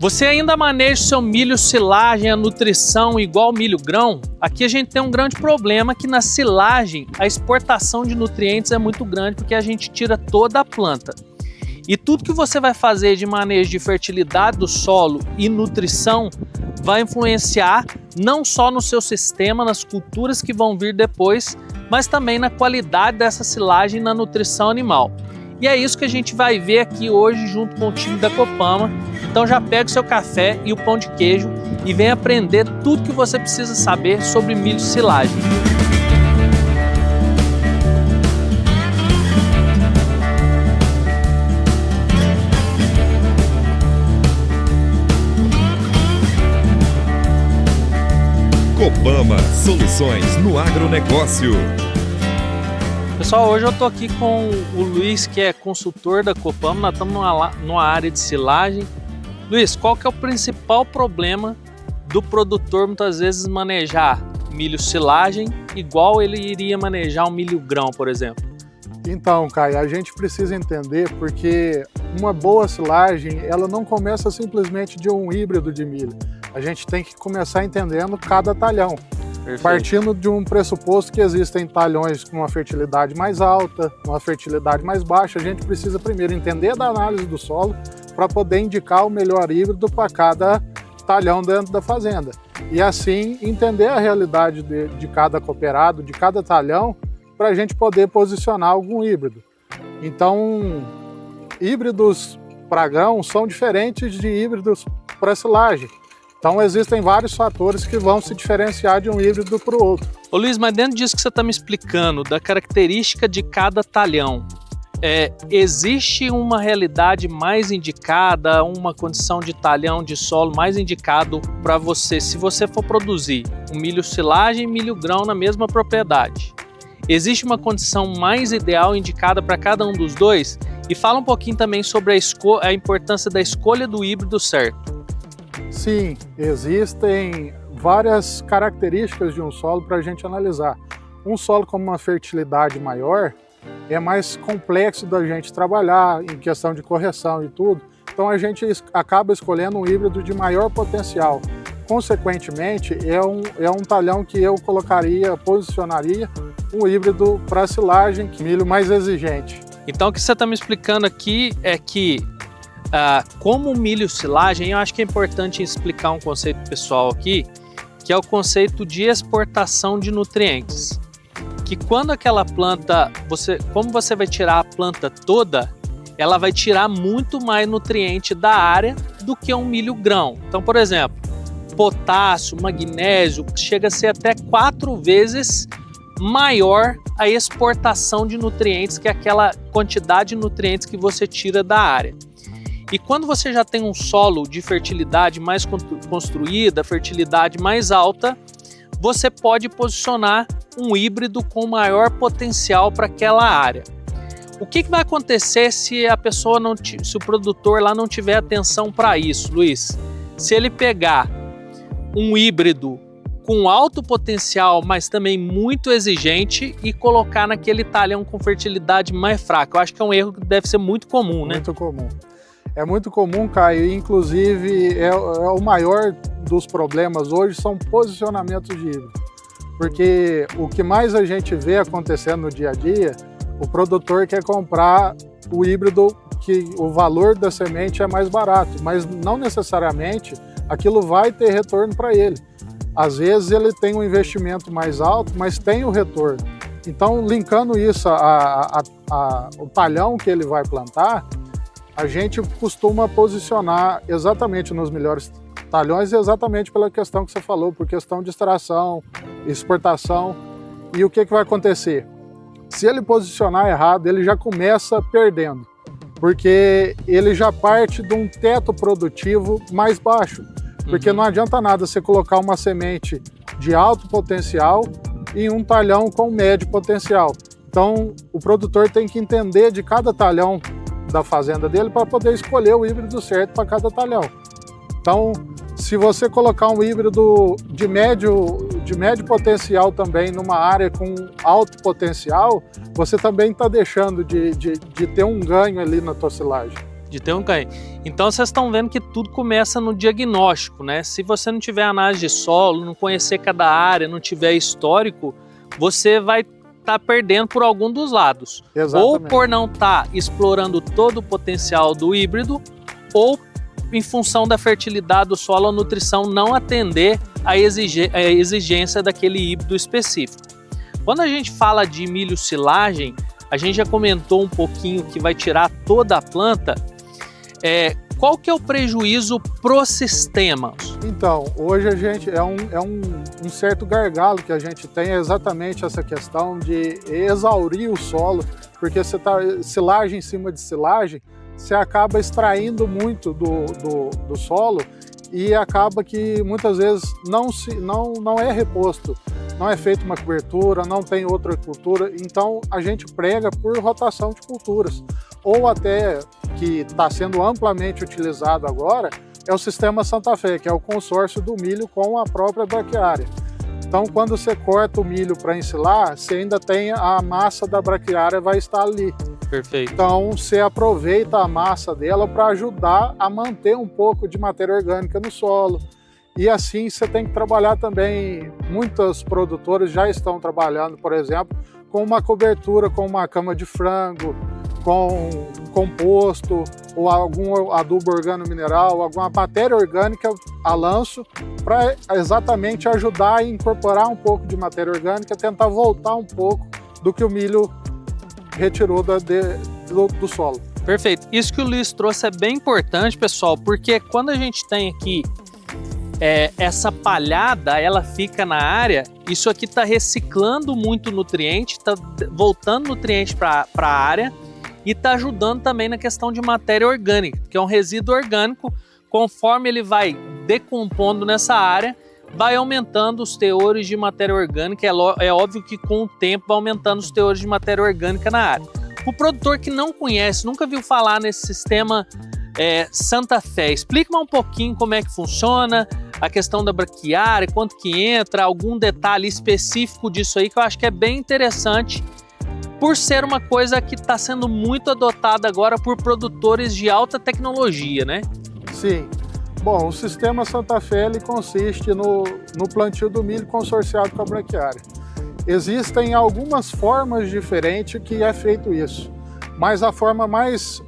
Você ainda maneja o seu milho silagem, a nutrição igual milho grão? Aqui a gente tem um grande problema que na silagem a exportação de nutrientes é muito grande porque a gente tira toda a planta. E tudo que você vai fazer de manejo de fertilidade do solo e nutrição vai influenciar não só no seu sistema, nas culturas que vão vir depois, mas também na qualidade dessa silagem e na nutrição animal. E é isso que a gente vai ver aqui hoje junto com o time da Copama. Então já pega o seu café e o pão de queijo e vem aprender tudo que você precisa saber sobre milho silagem. Copama, soluções no agronegócio. Pessoal, hoje eu estou aqui com o Luiz, que é consultor da Copama. Nós estamos numa área de silagem. Luiz, qual que é o principal problema do produtor muitas vezes manejar milho silagem igual ele iria manejar um milho grão, por exemplo? Então, Caio, a gente precisa entender porque uma boa silagem, ela não começa simplesmente de um híbrido de milho. A gente tem que começar entendendo cada talhão. Perfeito. Partindo de um pressuposto que existem talhões com uma fertilidade mais alta, uma fertilidade mais baixa, a gente precisa primeiro entender da análise do solo para poder indicar o melhor híbrido para cada talhão dentro da fazenda. E assim entender a realidade de cada cooperado, de cada talhão, para a gente poder posicionar algum híbrido. Então, híbridos para grão são diferentes de híbridos para silagem. Então existem vários fatores que vão se diferenciar de um híbrido para o outro. Ô Luiz, mas dentro disso que você está me explicando, da característica de cada talhão, existe uma realidade mais indicada, uma condição de talhão de solo mais indicado para você, se você for produzir um milho silagem e milho grão na mesma propriedade? Existe uma condição mais ideal indicada para cada um dos dois? E fala um pouquinho também sobre a importância da escolha do híbrido certo. Sim, existem várias características de um solo para a gente analisar. Um solo com uma fertilidade maior é mais complexo da gente trabalhar em questão de correção e tudo. Então a gente acaba escolhendo um híbrido de maior potencial. Consequentemente, é um talhão que eu posicionaria um híbrido para silagem, milho mais exigente. Então o que você está me explicando aqui é que como o milho silagem, eu acho que é importante explicar um conceito pessoal aqui, que é o conceito de exportação de nutrientes. Que quando aquela planta, como você vai tirar a planta toda, ela vai tirar muito mais nutriente da área do que um milho grão. Então, por exemplo, potássio, magnésio, chega a ser até 4 vezes maior a exportação de nutrientes que aquela quantidade de nutrientes que você tira da área. E quando você já tem um solo de fertilidade mais construída, fertilidade mais alta, você pode posicionar um híbrido com maior potencial para aquela área. O que vai acontecer se se o produtor lá não tiver atenção para isso, Luiz? Se ele pegar um híbrido com alto potencial, mas também muito exigente e colocar naquele talhão com fertilidade mais fraca. Eu acho que é um erro que deve ser muito comum, né? Muito comum. É muito comum, Caio, inclusive é o maior dos problemas hoje são posicionamentos de híbrido. Porque o que mais a gente vê acontecendo no dia a dia, o produtor quer comprar o híbrido que o valor da semente é mais barato, mas não necessariamente aquilo vai ter retorno para ele. Às vezes ele tem um investimento mais alto, mas tem o retorno. Então, linkando isso ao talhão que ele vai plantar, a gente costuma posicionar exatamente nos melhores talhões, exatamente pela questão que você falou, por questão de extração, exportação. E o que vai acontecer? Se ele posicionar errado, ele já começa perdendo, porque ele já parte de um teto produtivo mais baixo. Porque não adianta nada você colocar uma semente de alto potencial em um talhão com médio potencial. Então, o produtor tem que entender de cada talhão da fazenda dele para poder escolher o híbrido certo para cada talhão. Então, se você colocar um híbrido de médio potencial também numa área com alto potencial, você também está deixando de ter um ganho ali na tua silagem. De ter um canhão. Então vocês estão vendo que tudo começa no diagnóstico, né? Se você não tiver análise de solo, não conhecer cada área, não tiver histórico, você vai estar perdendo por algum dos lados. Exatamente. Ou por não estar explorando todo o potencial do híbrido, ou em função da fertilidade do solo, a nutrição não atender a exigência daquele híbrido específico. Quando a gente fala de milho silagem, a gente já comentou um pouquinho que vai tirar toda a planta. Qual que é o prejuízo pro sistema? Então, hoje a gente um certo gargalo que a gente tem é exatamente essa questão de exaurir o solo, porque você tá silagem em cima de silagem, você acaba extraindo muito do solo e acaba que muitas vezes não é reposto, não é feita uma cobertura, não tem outra cultura, então a gente prega por rotação de culturas. Ou até, que está sendo amplamente utilizado agora, é o sistema Santa Fé, que é o consórcio do milho com a própria braquiária. Então, quando você corta o milho para ensilar, você ainda tem a massa da braquiária, vai estar ali. Perfeito. Então, você aproveita a massa dela para ajudar a manter um pouco de matéria orgânica no solo. E assim, você tem que trabalhar também, muitos produtores já estão trabalhando, por exemplo, com uma cobertura, com uma cama de frango, com composto ou algum adubo organo-mineral, alguma matéria orgânica a lanço, para exatamente ajudar a incorporar um pouco de matéria orgânica, tentar voltar um pouco do que o milho retirou do solo. Perfeito. Isso que o Luiz trouxe é bem importante, pessoal, porque quando a gente tem aqui essa palhada, ela fica na área, isso aqui está reciclando muito nutriente, está voltando nutriente para a área, e está ajudando também na questão de matéria orgânica, que é um resíduo orgânico. Conforme ele vai decompondo nessa área, vai aumentando os teores de matéria orgânica. É óbvio que com o tempo vai aumentando os teores de matéria orgânica na área. O produtor que não conhece, nunca viu falar nesse sistema Santa Fé, explica um pouquinho como é que funciona, a questão da braquiária, quanto que entra, algum detalhe específico disso aí que eu acho que é bem interessante, por ser uma coisa que está sendo muito adotada agora por produtores de alta tecnologia, né? Sim. Bom, o sistema Santa Fé ele consiste no plantio do milho consorciado com a braquiária. Existem algumas formas diferentes que é feito isso, mas a forma mais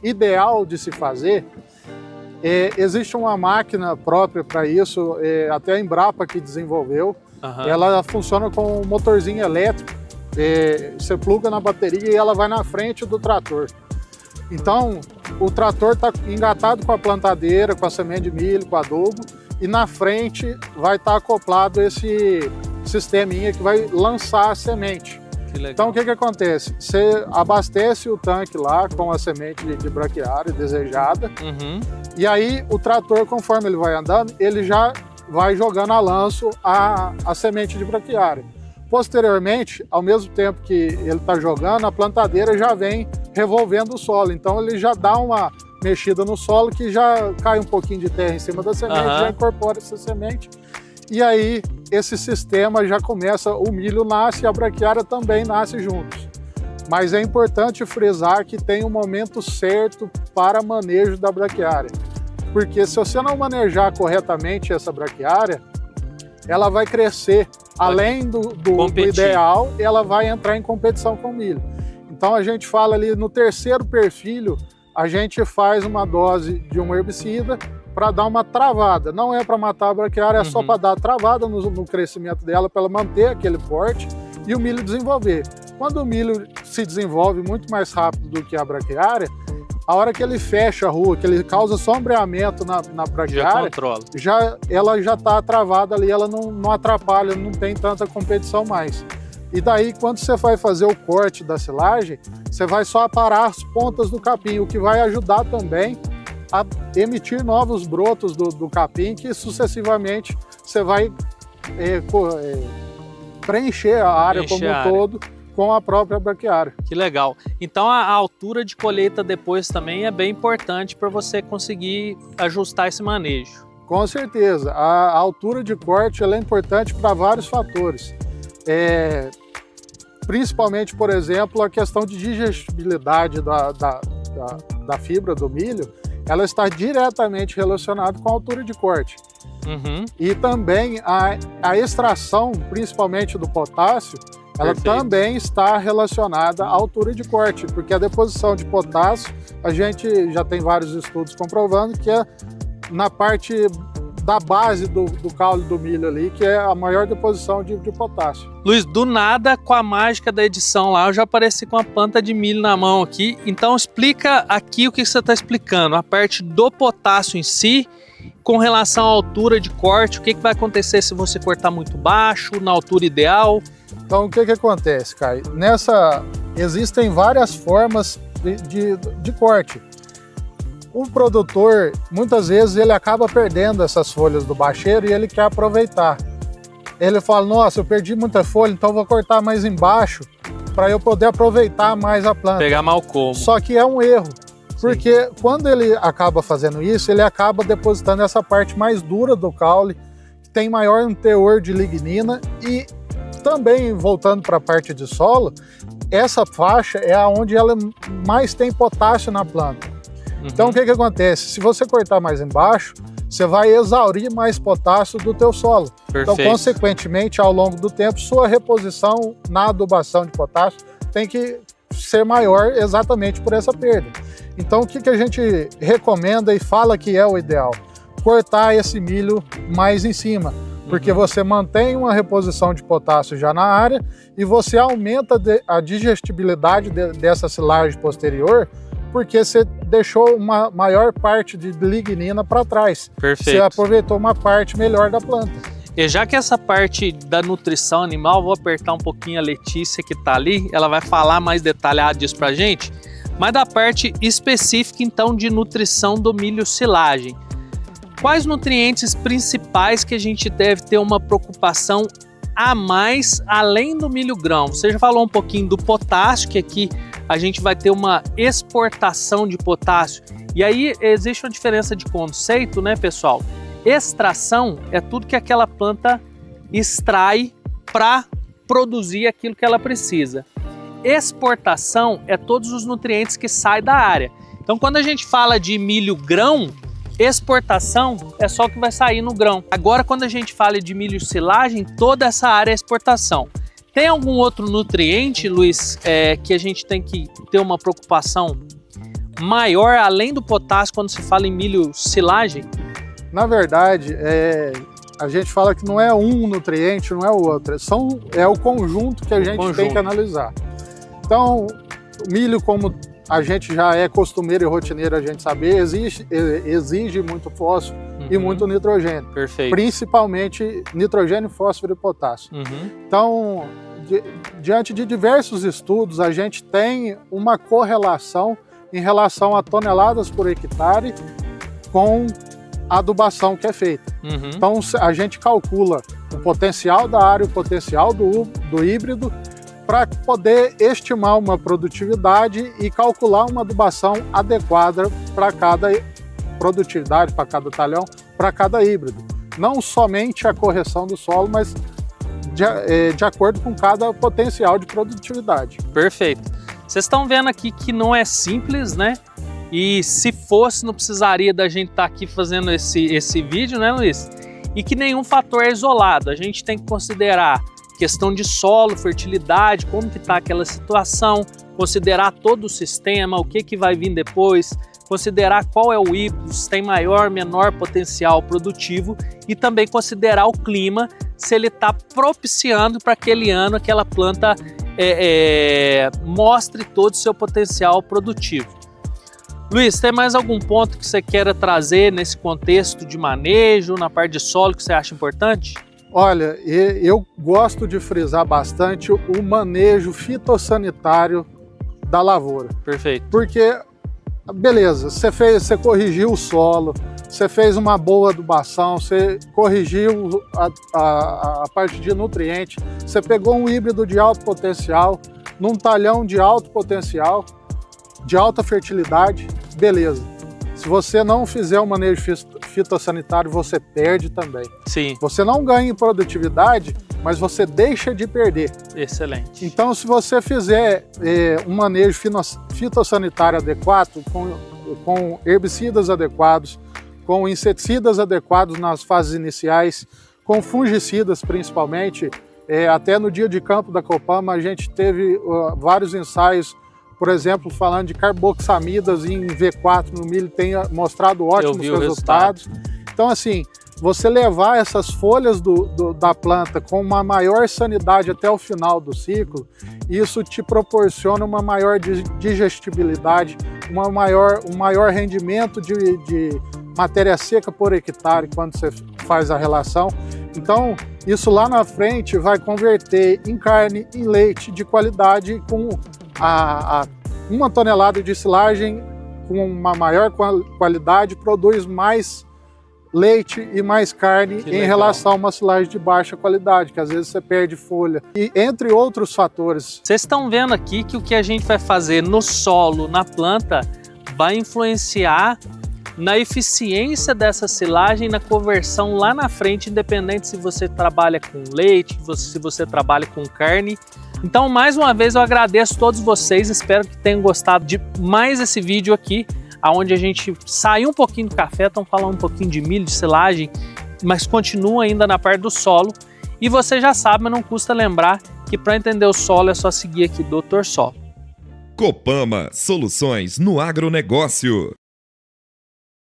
ideal de se fazer, existe uma máquina própria para isso, até a Embrapa que desenvolveu. Uhum. Ela funciona com um motorzinho elétrico. Você pluga na bateria e ela vai na frente do trator. Então, o trator está engatado com a plantadeira, com a semente de milho, com o adubo, e na frente vai estar acoplado esse sisteminha que vai lançar a semente. Então, o que acontece? Você abastece o tanque lá com a semente de braquiária desejada, e aí o trator, conforme ele vai andando, ele já vai jogando a lanço a semente de braquiária. Posteriormente, ao mesmo tempo que ele está jogando, a plantadeira já vem revolvendo o solo. Então ele já dá uma mexida no solo que já cai um pouquinho de terra em cima da semente, já incorpora essa semente. E aí esse sistema já começa, o milho nasce e a braquiária também nasce juntos. Mas é importante frisar que tem um momento certo para manejo da braquiária. Porque se você não manejar corretamente essa braquiária, ela vai crescer além do ideal, ela vai entrar em competição com o milho. Então a gente fala ali no terceiro perfilho, a gente faz uma dose de um herbicida para dar uma travada. Não é para matar a braquiária, é só para dar travada no crescimento dela, para ela manter aquele porte e o milho desenvolver. Quando o milho se desenvolve muito mais rápido do que a braquiária, a hora que ele fecha a rua, que ele causa sombreamento na braquiária, ela já está travada ali, ela não atrapalha, não tem tanta competição mais. E daí, quando você vai fazer o corte da silagem, você vai só aparar as pontas do capim, o que vai ajudar também a emitir novos brotos do capim, que sucessivamente você vai preencher a área como um todo com a própria braquiária. Que legal. Então a altura de colheita depois também é bem importante para você conseguir ajustar esse manejo. Com certeza. A altura de corte ela é importante para vários fatores. Principalmente, por exemplo, a questão de digestibilidade da da fibra do milho, ela está diretamente relacionada com a altura de corte. Uhum. E também a extração, principalmente do potássio, ela também está relacionada à altura de corte, porque a deposição de potássio, a gente já tem vários estudos comprovando que é na parte da base do caule do milho ali, que é a maior deposição de potássio. Luiz, do nada, com a mágica da edição lá, eu já apareci com a planta de milho na mão aqui. Então explica aqui o que você está explicando, a parte do potássio em si, com relação à altura de corte, o que vai acontecer se você cortar muito baixo, na altura ideal. Então o que acontece, Caio? Existem várias formas de corte. O produtor, muitas vezes, ele acaba perdendo essas folhas do bacheiro e ele quer aproveitar. Ele fala, nossa, eu perdi muita folha, então vou cortar mais embaixo para eu poder aproveitar mais a planta. Pegar mal como. Só que é um erro, porque quando ele acaba fazendo isso, ele acaba depositando essa parte mais dura do caule, que tem maior teor de lignina, e também, voltando para a parte de solo, essa faixa é onde ela mais tem potássio na planta. Então o que acontece? Se você cortar mais embaixo, você vai exaurir mais potássio do teu solo. Então, consequentemente, ao longo do tempo, sua reposição na adubação de potássio tem que ser maior exatamente por essa perda. Então o que a gente recomenda e fala que é o ideal? Cortar esse milho mais em cima, porque você mantém uma reposição de potássio já na área e você aumenta a digestibilidade dessa silagem posterior, porque você deixou uma maior parte de lignina para trás. Perfeito. Você aproveitou uma parte melhor da planta. E já que essa parte da nutrição animal, vou apertar um pouquinho a Letícia que está ali, ela vai falar mais detalhado disso para a gente, mas da parte específica então de nutrição do milho silagem. Quais nutrientes principais que a gente deve ter uma preocupação a mais além do milho grão? Você já falou um pouquinho do potássio, que aqui a gente vai ter uma exportação de potássio. E aí existe uma diferença de conceito, né, pessoal? Extração é tudo que aquela planta extrai para produzir aquilo que ela precisa. Exportação é todos os nutrientes que saem da área. Então, quando a gente fala de milho grão, exportação é só o que vai sair no grão. Agora, quando a gente fala de milho silagem, toda essa área é exportação. Tem algum outro nutriente, Luiz, que a gente tem que ter uma preocupação maior, além do potássio, quando se fala em milho silagem? Na verdade, a gente fala que não é um nutriente, não é o outro. É o conjunto que a gente tem que analisar. Então, o milho, como a gente já é costumeiro e rotineiro a gente saber, exige muito fósforo e muito nitrogênio. Perfeito. Principalmente nitrogênio, fósforo e potássio. Então, diante de diversos estudos, a gente tem uma correlação em relação a toneladas por hectare com a adubação que é feita. Então, a gente calcula o potencial da área, o potencial do híbrido, para poder estimar uma produtividade e calcular uma adubação adequada para cada produtividade, para cada talhão, para cada híbrido. Não somente a correção do solo, mas de acordo com cada potencial de produtividade. Perfeito. Vocês estão vendo aqui que não é simples, né? E se fosse, não precisaria da gente estar aqui fazendo esse vídeo, né, Luiz? E que nenhum fator é isolado. A gente tem que considerar questão de solo, fertilidade, como que está aquela situação, considerar todo o sistema, o que vai vir depois, considerar qual é o híbrido, se tem maior, menor potencial produtivo e também considerar o clima, se ele está propiciando para aquele ano aquela planta mostre todo o seu potencial produtivo. Luiz, tem mais algum ponto que você queira trazer nesse contexto de manejo, na parte de solo, que você acha importante? Olha, eu gosto de frisar bastante o manejo fitossanitário da lavoura. Perfeito. Porque, beleza, você corrigiu o solo, você fez uma boa adubação, você corrigiu a parte de nutriente, você pegou um híbrido de alto potencial, num talhão de alto potencial, de alta fertilidade, beleza. Se você não fizer o manejo fitossanitário, você perde também. Sim. Você não ganha em produtividade, mas você deixa de perder. Excelente. Então, se você fizer um manejo fitossanitário adequado, com com herbicidas adequados, com inseticidas adequados nas fases iniciais, com fungicidas principalmente. Até no dia de campo da Copama a gente teve vários ensaios, por exemplo, falando de carboxamidas em V4 no milho, tem mostrado ótimos resultados. Então, assim, você levar essas folhas da planta com uma maior sanidade até o final do ciclo, isso te proporciona uma maior digestibilidade, um maior rendimento de matéria seca por hectare quando você faz a relação. Então, isso lá na frente vai converter em carne, em leite de qualidade, com uma tonelada de silagem com uma maior qualidade produz mais leite e mais carne em relação a uma silagem de baixa qualidade, que às vezes você perde folha. E entre outros fatores. Vocês estão vendo aqui que o que a gente vai fazer no solo, na planta, vai influenciar na eficiência dessa silagem, na conversão lá na frente, independente se você trabalha com leite, se você trabalha com carne. Então, mais uma vez, eu agradeço a todos vocês, espero que tenham gostado de mais esse vídeo aqui, onde a gente saiu um pouquinho do café, estão falando um pouquinho de milho, de silagem, mas continua ainda na parte do solo. E você já sabe, mas não custa lembrar que para entender o solo é só seguir aqui Dr. Solo. Copama, soluções no agronegócio.